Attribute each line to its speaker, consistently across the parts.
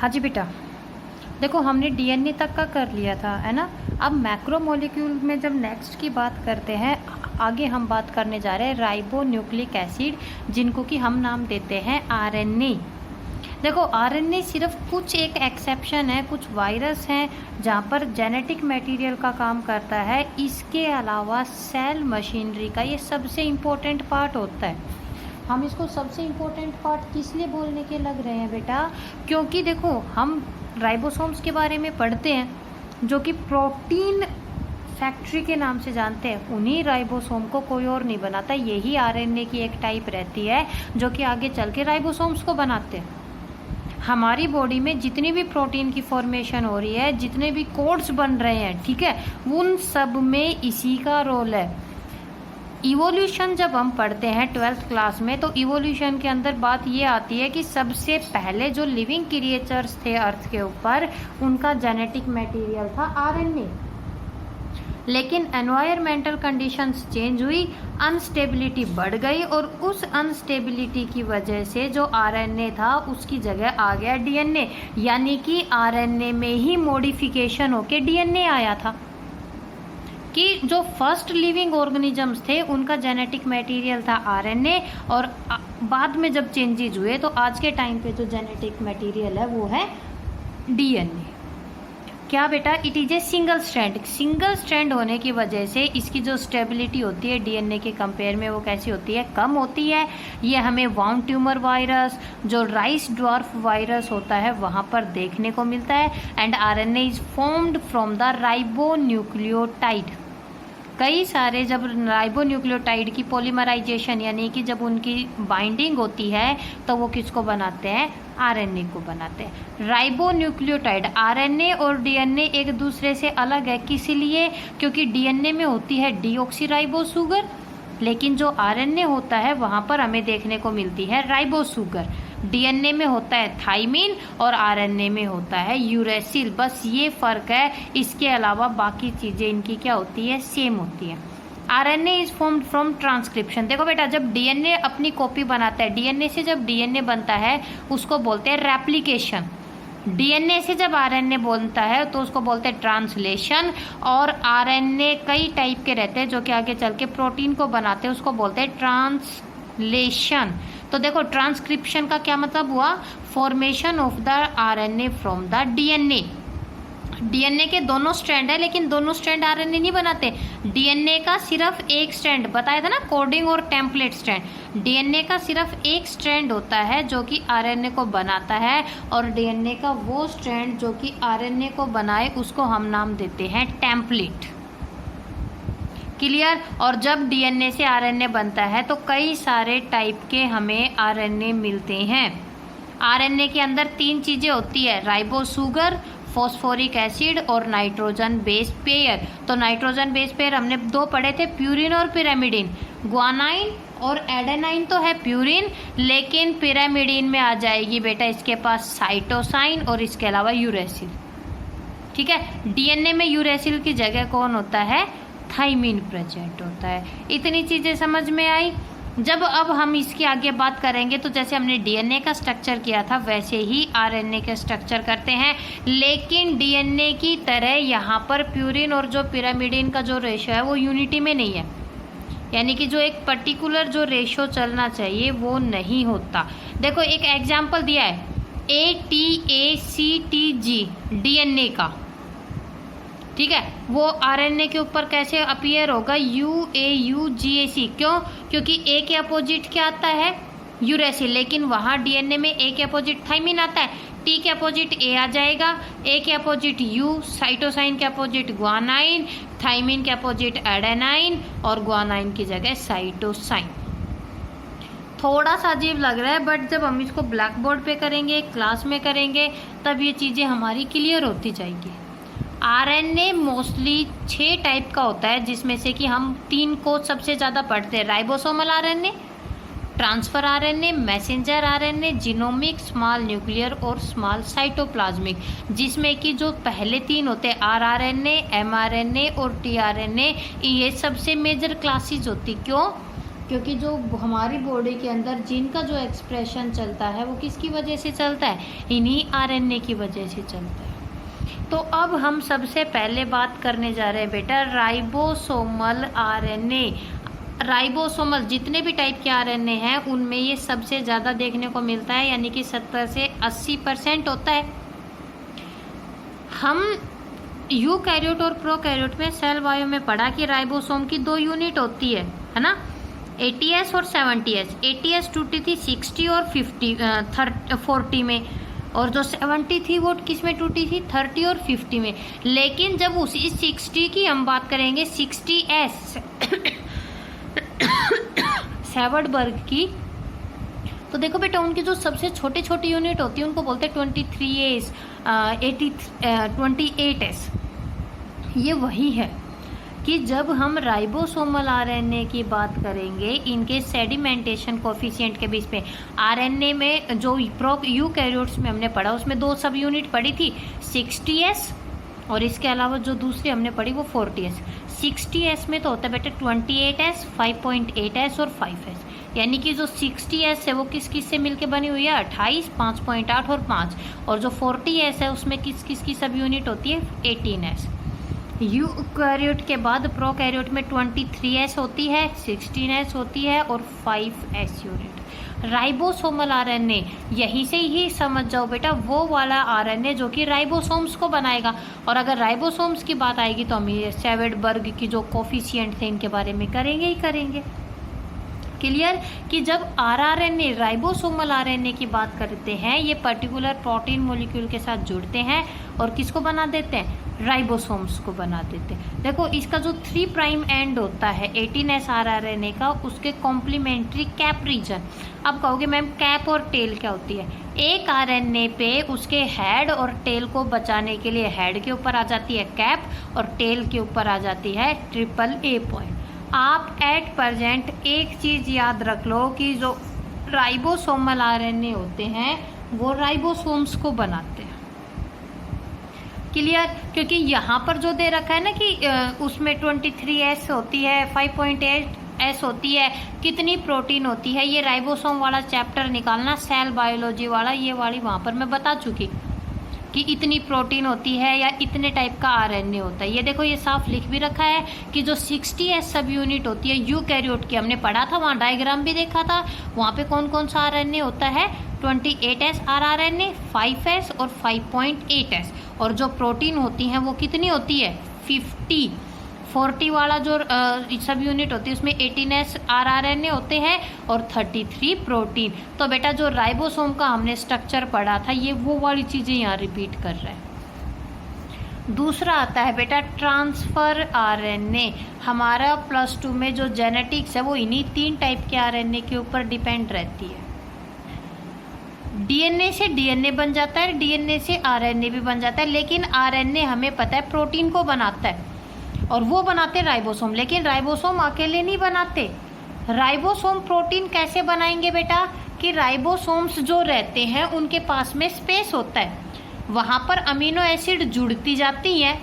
Speaker 1: हाँ जी बेटा, देखो हमने डीएनए तक का कर लिया था, है ना। अब मैक्रोमोलिक्यूल में जब नेक्स्ट की बात करते हैं, आगे हम बात करने जा रहे हैं राइबो न्यूक्लिक एसिड, जिनको कि हम नाम देते हैं आरएनए। देखो आरएनए सिर्फ कुछ एक एक्सेप्शन है, कुछ वायरस हैं जहाँ पर जेनेटिक मटेरियल का काम करता है। इसके अलावा सेल मशीनरी का ये सबसे इम्पोर्टेंट पार्ट होता है। हम इसको सबसे इम्पोर्टेंट पार्ट किस लिए बोलने के लग रहे हैं बेटा, क्योंकि देखो हम राइबोसोम्स के बारे में पढ़ते हैं जो कि प्रोटीन फैक्ट्री के नाम से जानते हैं। उन्हीं राइबोसोम को कोई और नहीं बनाता, यही आरएनए की एक टाइप रहती है जो कि आगे चल के राइबोसोम्स को बनाते हैं। हमारी बॉडी में जितनी भी प्रोटीन की फॉर्मेशन हो रही है, जितने भी कोड्स बन रहे हैं, ठीक है, उन सब में इसी का रोल है। इवोल्यूशन जब हम पढ़ते हैं 12th क्लास में, तो इवोल्यूशन के अंदर बात ये आती है कि सबसे पहले जो लिविंग क्रिएचर्स थे अर्थ के ऊपर, उनका जेनेटिक मटेरियल था आरएनए। लेकिन एनवायरमेंटल कंडीशंस चेंज हुई, अनस्टेबिलिटी बढ़ गई और उस अनस्टेबिलिटी की वजह से जो आरएनए था उसकी जगह आ गया डीएनए, यानी कि आरएनए में ही मॉडिफिकेशन होके डीएनए आया था। कि जो फर्स्ट लिविंग ऑर्गेनिजम्स थे उनका जेनेटिक मटेरियल था आरएनए, और बाद में जब चेंजेज हुए तो आज के टाइम पे जो जेनेटिक मटेरियल है वो है डीएनए। क्या बेटा, it is a single strand होने की वजह से इसकी जो स्टेबिलिटी होती है डीएनए के कंपेयर में वो कैसी होती है, कम होती है। ये हमें वाउंड ट्यूमर वायरस, जो राइस ड्वार्फ वायरस होता है, वहाँ पर देखने को मिलता है। And RNA is formed from the ribonucleotide. कई सारे जब राइबोन्यूक्लियोटाइड की पॉलीमराइजेशन यानी कि जब उनकी बाइंडिंग होती है तो वो किसको बनाते हैं, आरएनए को बनाते हैं। राइबोन्यूक्लियोटाइड, आरएनए और डीएनए एक दूसरे से अलग है, किस लिए, क्योंकि डीएनए में होती है डीऑक्सीराइबो शुगर, लेकिन जो आरएनए होता है वहाँ पर हमें देखने को मिलती है राइबो शुगर। डीएनए में होता है थाइमिन और आरएनए में होता है यूरेसिल, बस ये फ़र्क है। इसके अलावा बाकी चीज़ें इनकी क्या होती है, सेम होती है। RNA is formed from transcription. देखो बेटा, जब डीएनए अपनी कॉपी बनाता है, डीएनए से जब डीएनए बनता है उसको बोलते हैं रेप्लिकेशन। डीएनए से जब आरएनए बनता है तो उसको बोलते हैं ट्रांसलेशन। और आरएनए कई टाइप के रहते हैं जो कि आगे चल के प्रोटीन को बनाते हैं, उसको बोलते हैं ट्रांसलेशन। तो देखो ट्रांसक्रिप्शन का क्या मतलब हुआ, formation of the RNA from the DNA. DNA के दोनों स्ट्रैंड है, लेकिन दोनों स्ट्रैंड आरएनए नहीं बनाते। डीएनए का सिर्फ एक स्ट्रैंड, बताया था ना, कोडिंग और टेम्पलेट स्ट्रैंड। डीएनए का सिर्फ एक स्ट्रैंड होता है जो कि आरएनए को बनाता है, और डीएनए का वो स्ट्रैंड जो कि आरएनए को बनाए उसको हम नाम देते हैं टेम्पलेट। क्लियर। और जब डीएनए से आरएनए बनता है तो कई सारे टाइप के हमें आरएनए मिलते हैं। आरएनए के अंदर 3 चीज़ें होती है, राइबो शुगर, फॉस्फोरिक एसिड और नाइट्रोजन बेस पेयर। तो नाइट्रोजन बेस पेयर हमने 2 पढ़े थे, प्यूरिन और पिरामिडिन। ग्वानाइन और एडेनाइन तो है प्यूरिन, लेकिन पिरामिडिन में आ जाएगी बेटा इसके पास साइटोसाइन और इसके अलावा यूरेसिल। ठीक है, डीएनए में यूरेसिल की जगह कौन होता है, थाइमिन प्रेजेंट होता है। इतनी चीज़ें समझ में आई। जब अब हम इसकी आगे बात करेंगे तो जैसे हमने डीएनए का स्ट्रक्चर किया था वैसे ही आरएनए के स्ट्रक्चर करते हैं, लेकिन डीएनए की तरह यहाँ पर प्यूरिन और जो पिरामिडिन का जो रेशो है वो यूनिटी में नहीं है, यानी कि जो एक पर्टिकुलर जो रेशो चलना चाहिए वो नहीं होता। देखो एक एग्जाम्पल दिया है, ATACTG डीएनए का, ठीक है, वो आरएनए के ऊपर कैसे अपीयर होगा, UAUGAC। क्यों, क्योंकि ए के अपोजिट क्या आता है, यूरेसिल, लेकिन वहाँ डीएनए में ए के अपोजिट थाइमिन आता है। टी के अपोजिट ए आ जाएगा, ए के अपोजिट यू, साइटोसाइन के अपोजिट ग्वानाइन, थाइमिन के अपोजिट एडेनाइन और ग्वानाइन की जगह साइटोसाइन। थोड़ा सा अजीब लग रहा है, बट जब हम इसको ब्लैक बोर्ड पे करेंगे, क्लास में करेंगे, तब ये चीज़ें हमारी क्लियर होती जाएगी। आरएनए मोस्टली 6 टाइप का होता है, जिसमें से कि हम 3 को सबसे ज़्यादा पढ़ते हैं, ribosomal RNA, transfer RNA, messenger RNA, genomic, small nuclear और स्मॉल साइटोप्लाज्मिक। जिसमें कि जो पहले 3 होते हैं आरआरएनए, एमआरएनए और टीआरएनए, ये सबसे मेजर क्लासेस होती। क्यों, क्योंकि जो हमारी बॉडी के अंदर जिनका जो एक्सप्रेशन चलता है वो किसकी वजह से चलता है, इन्हीं आरएनए की वजह से चलता है। तो अब हम सबसे पहले बात करने जा रहे हैं बेटा राइबोसोमल आरएनए। राइबोसोमल जितने भी टाइप के आरएनए हैं उनमें ये सबसे ज़्यादा देखने को मिलता है, यानी कि 70 से 80% होता है। हम यूकैरियोट और प्रोकैरियोट में सेल बायो में पढ़ा कि राइबोसोम की 2 यूनिट होती है ना, ATS और 70S। ATS टूटी थी 60 और 40 में, और जो 70 थी वो किस में टूटी थी, 30 और 50 में। लेकिन जब उसी 60 की हम बात करेंगे, 60S सेवर्डबर्ग की, तो देखो बेटा उनकी जो सबसे छोटी छोटी यूनिट होती है उनको बोलते हैं 23S, 28S। ये वही है कि जब हम राइबोसोमल आरएनए की बात करेंगे, इनके सेडिमेंटेशन कोफिशिएंट के बीच पे, आरएनए में जो यूकैरियोट्स में हमने पढ़ा उसमें 2 सब यूनिट पढ़ी थी, 60S और इसके अलावा जो दूसरी हमने पढ़ी वो 40S। 60S में तो होता है बेटा 28S, 5.8S और 5S, यानी कि जो 60S है वो किस किस से मिलके बनी हुई है, 28, 5.8 और 5, और जो 40S है उसमें किस किस की सब यूनिट होती है, 18S। यूकैरियोट के बाद प्रोकैरियोट में 23S होती है, 16S होती है और 5S यूनिट। राइबोसोमल आरएनए, यहीं से ही समझ जाओ बेटा वो वाला आरएनए जो कि राइबोसोम्स को बनाएगा। और अगर राइबोसोम्स की बात आएगी तो हम ये सेवेडबर्ग की जो कोफिशिएंट थे इनके बारे में करेंगे ही करेंगे। क्लियर कि जब आरआरएनए राइबोसोमल आरएनए की बात करते हैं, ये पर्टिकुलर प्रोटीन मॉलिक्यूल के साथ जुड़ते हैं और किसको बना देते हैं, राइबोसोम्स को बना देते हैं। देखो इसका जो 3 प्राइम एंड होता है 18S आरआरएनए का, उसके कॉम्प्लीमेंट्री कैप रीजन। अब कहोगे मैम कैप और टेल क्या होती है, एक आरएनए पे उसके हेड और टेल को बचाने के लिए हेड के ऊपर आ जाती है कैप और टेल के ऊपर आ जाती है AAA पॉइंट। आप एट प्रेजेंट एक चीज़ याद रख लो कि जो राइबोसोमल आरएनए होते हैं वो राइबोसोम्स को बनाते हैं। क्लियर, क्योंकि यहाँ पर जो दे रखा है ना कि उसमें 23S होती है, 5.8S होती है, कितनी प्रोटीन होती है, ये राइबोसोम वाला चैप्टर निकालना, सेल बायोलॉजी वाला, ये वाली वहाँ पर मैं बता चुकी कि इतनी प्रोटीन होती है या इतने टाइप का आरएनए होता है। ये देखो ये साफ लिख भी रखा है कि जो 60S सब यूनिट होती है यूकैरियोट की, हमने पढ़ा था, वहाँ डायग्राम भी देखा था, वहाँ पे कौन कौन सा आरएनए होता है, 28S आरआरएनए, 5S और 5.8S। और जो प्रोटीन होती हैं वो कितनी होती है, 40 वाला जो सब यूनिट होती है उसमें 18S आरआरएनए होते हैं और 33 प्रोटीन। तो बेटा जो राइबोसोम का हमने स्ट्रक्चर पढ़ा था ये वो वाली चीज़ें यहाँ रिपीट कर रहा है। दूसरा आता है बेटा ट्रांसफ़र आरएनए। हमारा +2 में जो जेनेटिक्स है वो इन्हीं 3 टाइप के आरएनए के ऊपर डिपेंड रहती है। डीएनए से डीएनए बन जाता है, डीएनए से आरएनए भी बन जाता है, लेकिन आरएनए हमें पता है प्रोटीन को बनाता है और वो बनाते राइबोसोम, लेकिन राइबोसोम अकेले नहीं बनाते। राइबोसोम प्रोटीन कैसे बनाएंगे बेटा, कि राइबोसोम्स जो रहते हैं उनके पास में स्पेस होता है, वहाँ पर अमीनो एसिड जुड़ती जाती हैं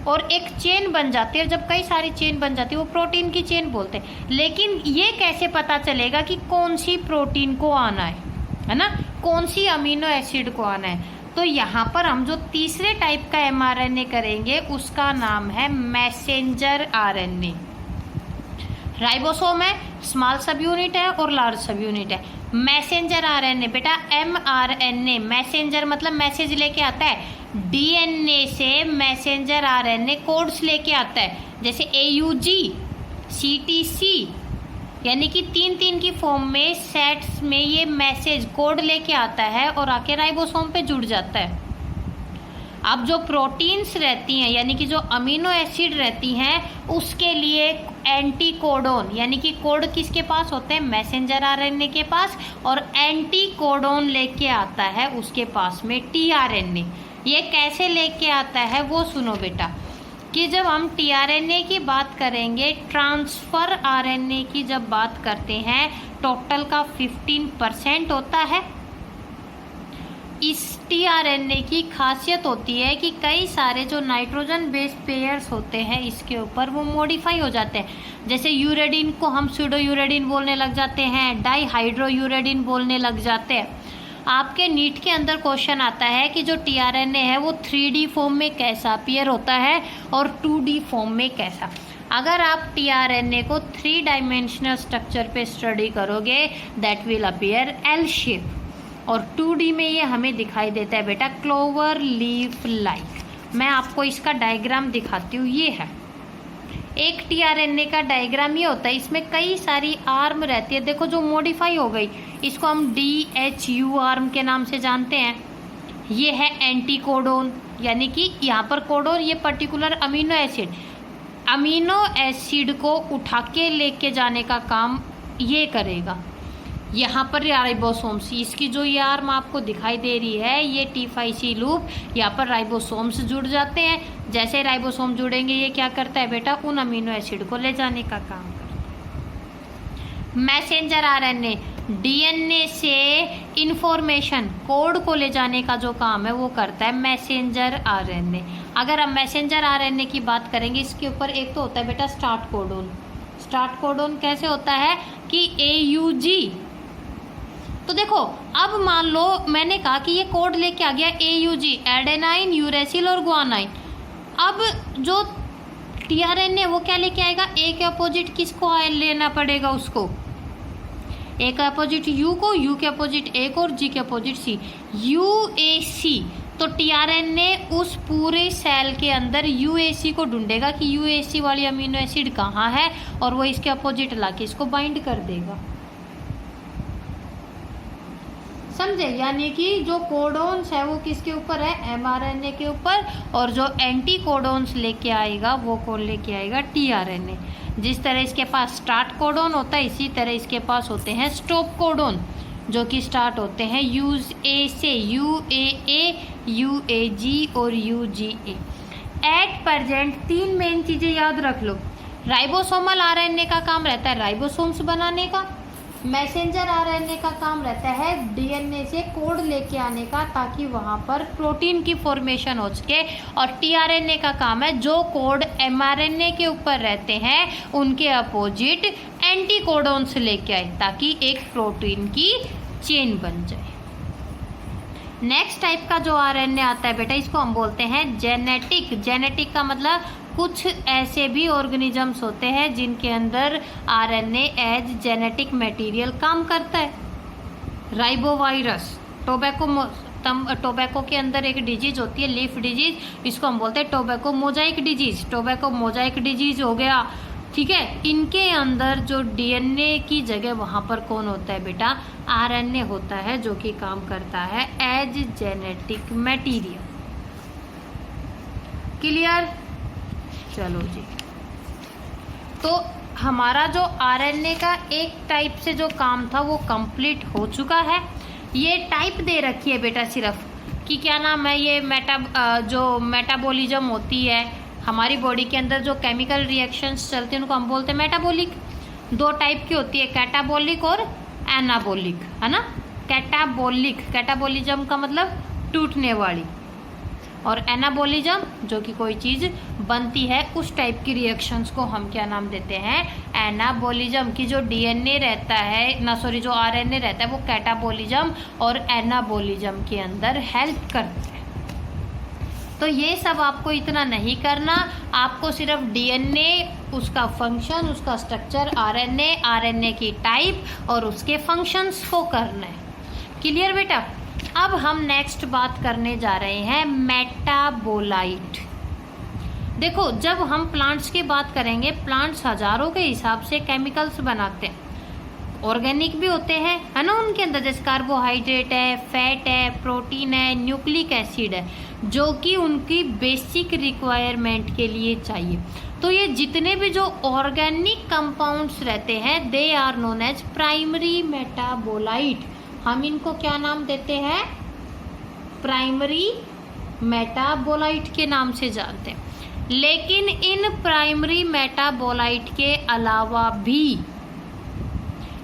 Speaker 1: और एक चेन बन जाती है। जब कई सारी चेन बन जाती है वो प्रोटीन की चेन बोलते हैं। लेकिन ये कैसे पता चलेगा कि कौन सी प्रोटीन को आना है ना, कौन सी अमीनो एसिड को आना है। तो यहाँ पर हम जो तीसरे टाइप का mRNA करेंगे उसका नाम है मैसेंजर आरएनए। राइबोसोम है, स्मॉल सब यूनिट है और लार्ज सब यूनिट है। मैसेंजर आरएनए बेटा mRNA, मैसेंजर मतलब मैसेज लेके आता है। डीएनए से मैसेंजर आरएनए कोड्स लेके आता है, जैसे AUG, CTC, यानी कि 3-3 की फॉर्म में सेट्स में ये मैसेज कोड लेके आता है और आके राइबोसोम पे जुड़ जाता है। अब जो प्रोटीन्स रहती हैं यानी कि जो अमीनो एसिड रहती हैं उसके लिए एंटी कोडोन, यानी कि कोड किसके पास होते हैं, मैसेंजर आरएनए के पास, और एंटी कोडोन लेके आता है उसके पास में टीआरएनए। ये कैसे लेके आता है वो सुनो बेटा, कि जब हम टीआरएनए की बात करेंगे, ट्रांसफ़र आरएनए की जब बात करते हैं, टोटल का 15% होता है। इस टीआरएनए की खासियत होती है कि कई सारे जो नाइट्रोजन बेस्ड पेयर्स होते हैं इसके ऊपर वो मॉडिफाई हो जाते हैं। जैसे यूरेडिन को हम स्यूडो यूरेडिन बोलने लग जाते हैं, डाईहाइड्रो यूरेडिन बोलने लग जाते हैं। आपके नीट के अंदर क्वेश्चन आता है कि जो टीआरएनए है वो 3D फॉर्म में कैसा अपीयर होता है और 2D फॉर्म में कैसा। अगर आप टीआरएनए को 3 डायमेंशनल स्ट्रक्चर पे स्टडी करोगे that will appear L shape, और 2D में ये हमें दिखाई देता है बेटा क्लोवर लीफ लाइक। मैं आपको इसका डायग्राम दिखाती हूँ। ये है एक टीआरएनए का डायग्राम, ये होता है। इसमें कई सारी आर्म रहती है, देखो जो मॉडिफाई हो गई, इसको हम DHU आर्म के नाम से जानते हैं। ये है एंटी कोडोन, यानी कि यहाँ पर कोडोन ये पर्टिकुलर अमीनो एसिड को उठा के लेके जाने का काम ये करेगा। यहाँ पर राइबोसोम्स, इसकी जो ये आर्म आपको दिखाई दे रही है ये T5C लूप, यहाँ पर राइबोसोम्स जुड़ जाते हैं। जैसे राइबोसोम जुड़ेंगे ये क्या करता है बेटा, उन अमीनो एसिड को ले जाने का काम करता है। मैसेंजर आरएनए डीएनए से इंफॉर्मेशन कोड को ले जाने का जो काम है वो करता है मैसेंजर आरएनए। अगर हम मैसेंजर आरएनए की बात करेंगे, इसके ऊपर एक तो होता है बेटा स्टार्ट कोडोन। स्टार्ट कोडोन कैसे होता है कि AUG। तो देखो अब मान लो मैंने कहा कि ये कोड लेके आ गया AUG, एडेनाइन, यूरेसिल और गुआनाइन। अब जो टीआरएनए वो क्या लेके आएगा, ए के अपोजिट किसको लेना पड़ेगा उसको, ए के अपोजिट यू को, यू के अपोजिट ए को और जी के अपोजिट सी, UAC। तो टीआरएनए उस पूरे सेल के अंदर UAC को ढूंढेगा कि UAC वाली अमीनो एसिड कहाँ है और वो इसके अपोजिट लाके इसको बाइंड कर देगा। समझे, यानी कि जो कोडोन्स है वो किसके ऊपर है, mRNA के ऊपर, और जो एंटी कोडोन्स लेके आएगा वो कौन लेके आएगा, टीआरएनए। जिस तरह इसके पास स्टार्ट कोडोन होता है इसी तरह इसके पास होते हैं स्टॉप कोडोन, जो कि स्टार्ट होते हैं UA से, UAA, UAG और UGA। एट प्रेजेंट 3 मेन चीज़ें याद रख लो। राइबोसोमल आरएनए का काम रहता है राइबोसोम्स बनाने का, मैसेंजर आरएनए का काम रहता है डीएनए से कोड लेके आने का ताकि वहाँ पर प्रोटीन की फॉर्मेशन हो सके, और टीआरएनए का काम है जो कोड एमआरएनए के ऊपर रहते हैं उनके अपोजिट एंटी कोडोन्स लेके आए ताकि एक प्रोटीन की चेन बन जाए। नेक्स्ट टाइप का जो आरएनए आता है बेटा इसको हम बोलते हैं जेनेटिक। जेनेटिक का मतलब कुछ ऐसे भी ऑर्गेनिजम्स होते हैं जिनके अंदर आरएनए एज जेनेटिक मटेरियल काम करता है। राइबोवायरस, टोबैको के अंदर एक डिजीज होती है लीफ डिजीज, इसको हम बोलते हैं tobacco Mosaic disease. Tobacco Mosaic disease हो गया, ठीक है। इनके अंदर जो डीएनए की जगह वहाँ पर कौन होता है बेटा, आरएनए होता है जो कि काम करता है एज जेनेटिक मटेरियल। क्लियर, चलो जी। तो हमारा जो आरएनए का एक टाइप से जो काम था वो कंप्लीट हो चुका है। ये टाइप दे रखी है बेटा सिर्फ कि क्या नाम है, ये जो मेटाबॉलिज्म होती है हमारी बॉडी के अंदर, जो केमिकल रिएक्शंस चलते हैं उनको हम बोलते हैं मेटाबॉलिक। 2 टाइप की होती है, कैटाबॉलिक और एनाबॉलिक, है ना। कैटाबॉलिज्म का मतलब टूटने वाली, और एनाबॉलिज्म जो कि कोई चीज़ बनती है उस टाइप की रिएक्शंस को हम क्या नाम देते हैं, एनाबॉलिज्म। की जो डीएनए रहता है जो आरएनए रहता है वो कैटाबॉलिज्म और एनाबॉलिज्म के अंदर हेल्प करता है। तो ये सब आपको इतना नहीं करना, आपको सिर्फ डीएनए, उसका फंक्शन, उसका स्ट्रक्चर, आरएनए की टाइप और उसके फंक्शंस को करना है। क्लियर बेटा। अब हम नेक्स्ट बात करने जा रहे हैं मेटाबोलाइट। देखो जब हम प्लांट्स की बात करेंगे, प्लांट्स हजारों के हिसाब से केमिकल्स बनाते हैं, ऑर्गेनिक भी होते हैं, है ना, उनके अंदर जैसे कार्बोहाइड्रेट है, फैट है, प्रोटीन है, न्यूक्लिक एसिड है, जो कि उनकी बेसिक रिक्वायरमेंट के लिए चाहिए। तो ये जितने भी जो ऑर्गेनिक कंपाउंड्स रहते हैं they are known as primary metabolite. हम इनको क्या नाम देते हैं, प्राइमरी मेटाबोलाइट के नाम से जानते हैं। लेकिन इन प्राइमरी मेटाबोलाइट के अलावा भी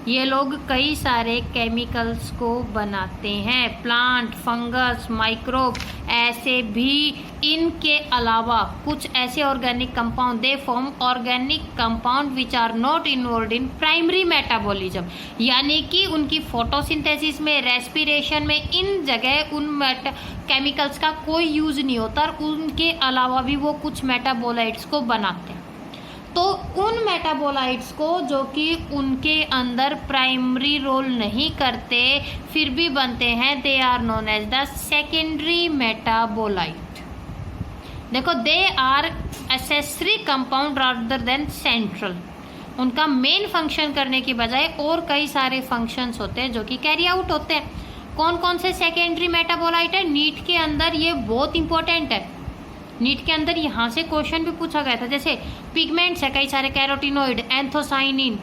Speaker 1: ये लोग कई सारे केमिकल्स को बनाते हैं, प्लांट, फंगस, माइक्रोब, ऐसे भी। इनके अलावा कुछ ऐसे organic compound, they form organic compound which are not involve in primary metabolism, यानी कि उनकी फोटोसिंथेसिस में, रेस्पिरेशन में, इन जगह उन केमिकल्स का कोई यूज नहीं होता, और उनके अलावा भी वो कुछ मेटाबोलाइट्स को बनाते हैं। तो उन मेटाबोलाइट्स को जो कि उनके अंदर प्राइमरी रोल नहीं करते फिर भी बनते हैं, they are known as the secondary metabolite. देखो, they are accessory compound rather than central. उनका मेन फंक्शन करने की बजाय और कई सारे फंक्शंस होते हैं जो कि कैरी आउट होते हैं। कौन कौन से सेकेंडरी मेटाबोलाइट है नीट के अंदर, ये बहुत इंपॉर्टेंट है। नीट के अंदर यहाँ से क्वेश्चन भी पूछा गया था, जैसे पिगमेंट्स है कई सारे, कैरोटिनोइड, एंथोसाइनिन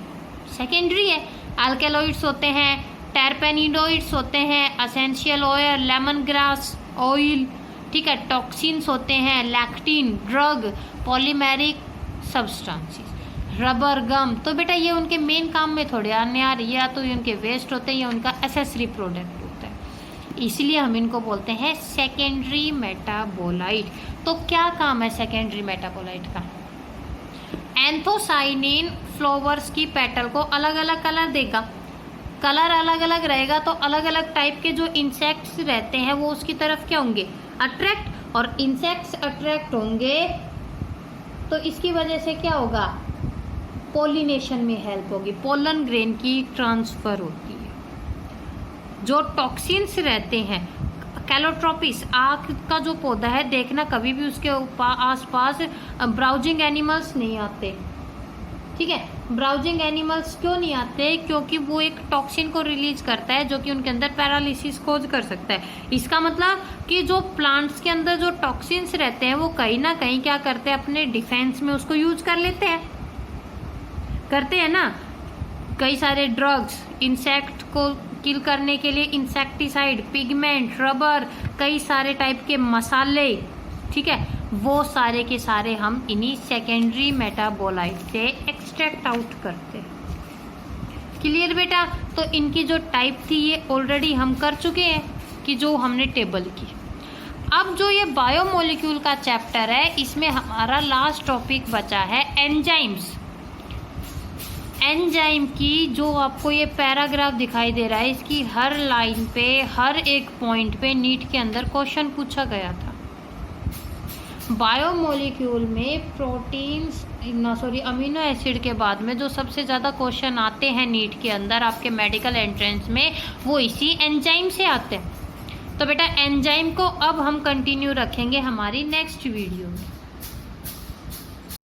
Speaker 1: सेकेंडरी है, अल्केलॉइड्स होते हैं, टर्पेनिडोइड्स होते हैं, essential oil, lemon grass oil, ठीक है, टॉक्सिन्स होते हैं, lectin, drug, polymeric substances, rubber, gum. तो बेटा ये उनके मेन काम में थोड़े आने आ रही है, या तो ये उनके वेस्ट होते हैं या उनका एसेसरी प्रोडक्ट होता है, इसलिए हम इनको बोलते हैं सेकेंडरी मेटाबोलाइट। तो क्या काम है सेकेंडरी मेटाबोलाइट का? एंथोसाइनिन फ्लावर्स की पेटल को अलग अलग कलर देगा, कलर अलग अलग रहेगा तो अलग अलग टाइप के जो इंसेक्ट्स रहते हैं वो उसकी तरफ क्या होंगे, अट्रैक्ट, और इंसेक्ट्स अट्रैक्ट होंगे तो इसकी वजह से क्या होगा, पोलिनेशन में हेल्प होगी, पोलन ग्रेन की ट्रांसफर होती है। जो टॉक्सिन्स रहते हैं, कैलोट्रोपिस, आँख का जो पौधा है, देखना कभी भी उसके आसपास ब्राउजिंग एनिमल्स नहीं आते, ठीक है। ब्राउजिंग एनिमल्स क्यों नहीं आते? क्योंकि वो एक टॉक्सिन को रिलीज करता है जो कि उनके अंदर पैरालिसिस कोज कर सकता है। इसका मतलब कि जो प्लांट्स के अंदर जो टॉक्सिन्स रहते हैं वो कहीं ना कहीं क्या करते हैं, अपने डिफेंस में उसको यूज कर लेते हैं, करते हैं ना। कई सारे ड्रग्स इंसेक्ट को किल करने के लिए, इंसेक्टिसाइड, पिगमेंट, रबर, कई सारे टाइप के मसाले, ठीक है, वो सारे के सारे हम इन्हीं सेकेंडरी मेटाबोलाइट से एक्सट्रैक्ट आउट करते हैं। क्लियर बेटा? तो इनकी जो टाइप थी ये ऑलरेडी हम कर चुके हैं कि जो हमने टेबल की। अब जो ये बायोमोलिक्यूल का चैप्टर है इसमें हमारा लास्ट टॉपिक बचा है एंजाइम्स। एंजाइम की जो आपको ये पैराग्राफ दिखाई दे रहा है, इसकी हर लाइन पे, हर एक पॉइंट पे नीट के अंदर क्वेश्चन पूछा गया था। बायोमोलिक्यूल में प्रोटीन्स अमीनो एसिड के बाद में जो सबसे ज़्यादा क्वेश्चन आते हैं नीट के अंदर आपके मेडिकल एंट्रेंस में, वो इसी एंजाइम से आते हैं। तो बेटा एंजाइम को अब हम कंटिन्यू रखेंगे हमारी नेक्स्ट वीडियो में।